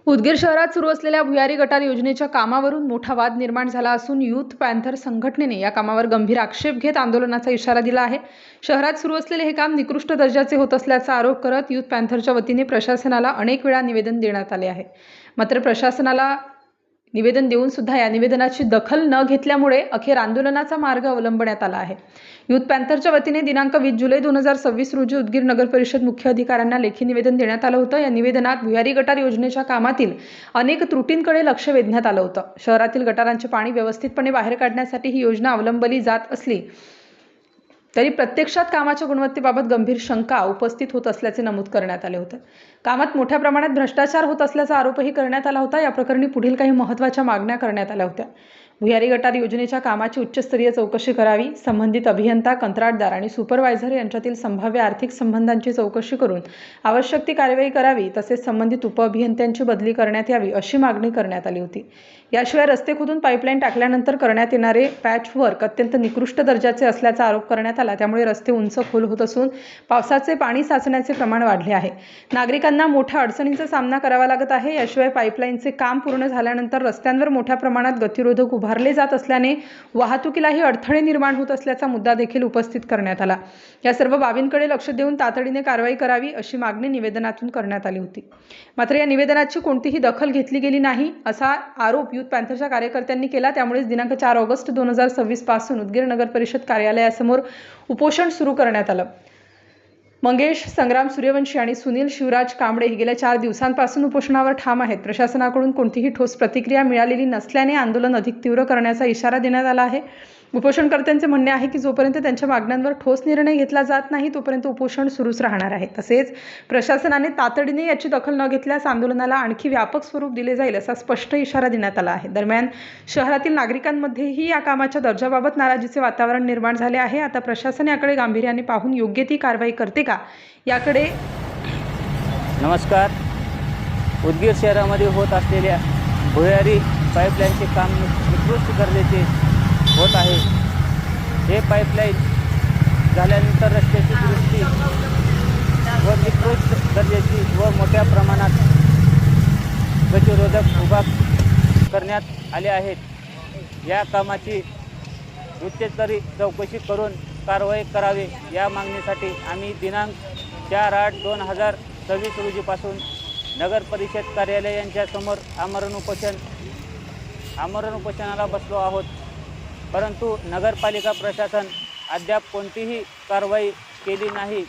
उदगीर शहरात सुरू असलेल्या भुयारी गटार योजनेच्या कामावरून मोठा वाद निर्माण झाला असून युथ पॅन्थर संघटनेने या कामावर गंभीर आक्षेप घेत आंदोलनाचा इशारा दिला आहे। शहरात सुरू असलेले हे काम निकृष्ट दर्जाचे होत असल्याचा आरोप करत युथ पॅन्थरच्या वतीने प्रशासनाला अनेक वेळा निवेदन देण्यात आले आहे। मात्र प्रशासनाला निवेदन देऊन सुद्धा या निवेदनाची दखल न घेतल्यामुळे अखेर आंदोलनाचा मार्ग अवलंबण्यात आला आहे। युथ पॅन्थरच्या वतीने दिनांक 20 जुलै 2026 रोजी उदगीर नगर परिषद मुख्य अधिकाऱ्यांना लेखी निवेदन देण्यात आलं होतं। या निवेदनात भुयारी गटार योजनेच्या कामातील अनेक त्रुटींकडे लक्ष वेधण्यात आलं होतं। शहरातील गटारांचे पाणी व्यवस्थितपणे बाहेर काढण्यासाठी ही योजना अवलंबली जात असली तरी प्रत्यक्षात कामाच्या गुणवत्तेबाबत गंभीर शंका उपस्थित होत असल्याचे नमूद करण्यात आले होते। कामात मोठ्या प्रमाणात भ्रष्टाचार होत असल्याचा आरोपही करण्यात आला होता। या प्रकरणी पुढील काही महत्त्वाच्या मागण्या करण्यात आल्या होत्या। भुयारी गटार योजनेच्या कामाची उच्चस्तरीय चौकशी करावी, संबंधित अभियंता, कंत्राटदार आणि सुपरवायझर यांच्यातील संभाव्य आर्थिक संबंधांची चौकशी करून आवश्यक ती कार्यवाही करावी, तसेच संबंधित उपअभियंत्यांची बदली करण्यात यावी अशी मागणी करण्यात आली होती। याशिवाय रस्ते खोदून पाईपलाईन टाकल्यानंतर करण्यात येणारे पॅचवर्क अत्यंत निकृष्ट दर्जाचे असल्याचा आरोप करण्यात आला। त्यामुळे रस्ते उंच खोल होत असून पावसाचे पाणी साचण्याचे प्रमाण वाढले आहे। नागरिकांना मोठ्या अडचणींचा सामना करावा लागत आहे। याशिवाय पाईपलाईनचे काम पूर्ण झाल्यानंतर रस्त्यांवर मोठ्या प्रमाणात गतिरोधक उभारले जात असल्याने वाहतुकीलाही अडथळे निर्माण होत असल्याचा मुद्दा देखील उपस्थित करण्यात आला। या सर्व बाबींकडे लक्ष देऊन तातडीने कारवाई करावी अशी मागणी निवेदनातून करण्यात आली होती। मात्र या निवेदनाची कोणतीही दखल घेतली गेली नाही असा आरोप युथ पॅन्थरच्या कार्यकर्त्यांनी केला। त्यामुळेच दिनांक 4 ऑगस्ट 2026 पासून उदगीर नगर परिषद कार्यालयासमोर उपोषण सुरू करण्यात आलं। मंगेश संग्राम सूर्यवंशी आणि सुनील शिवराज कांबळे हे गेल्या 4 दिवसांपासून उपोषणावर ठाम आहेत। प्रशासनाकडून कोणतीही ठोस प्रतिक्रिया मिळालेली नसल्याने आंदोलन अधिक तीव्र करण्याचा इशारा देण्यात आला आहे। उपोषणकर्त्यांचे म्हणणे आहे की जोपर्यंत त्यांच्या मागण्यांवर ठोस निर्णय घेतला जात नाही तोपर्यंत उपोषण सुरूच राहणार आहे। तसेच प्रशासनाने तातडीने याची दखल न घेतल्यास आंदोलनाला आणखी व्यापक स्वरूप दिले जाईल असा स्पष्ट इशारा देण्यात आला आहे। दरम्यान शहरातील नागरिकांमध्येही या कामाच्या दर्जाबाबत नाराजीचे वातावरण निर्माण झाले आहे। आता प्रशासन याकडे गांभीर्याने पाहून योग्य ती कारवाई करते का याकडे। नमस्कार। उदगीर शहरामध्ये होत असलेल्या भुयारी पाईपलाईनचे काम निकृष्ट दर्जाचे होत आहे। हे पाईपलाईन झाल्यानंतर रस्त्याची दुरुस्ती व निकृष्ट दर्जाची व मोठ्या प्रमाणात गतिरोधक उभा करण्यात आले आहेत। या कामाची उच्चस्तरीय चौकशी करून कारवाई करावी या मागणीसाठी आम्ही दिनांक 4/8/2026 रोजीपासून नगर परिषद कार्यालय यांच्यासमोर आमरण उपोषणाला बसलो आहोत। परंतु नगरपालिका प्रशासन अद्याप कोणतीही कारवाई केली नाही।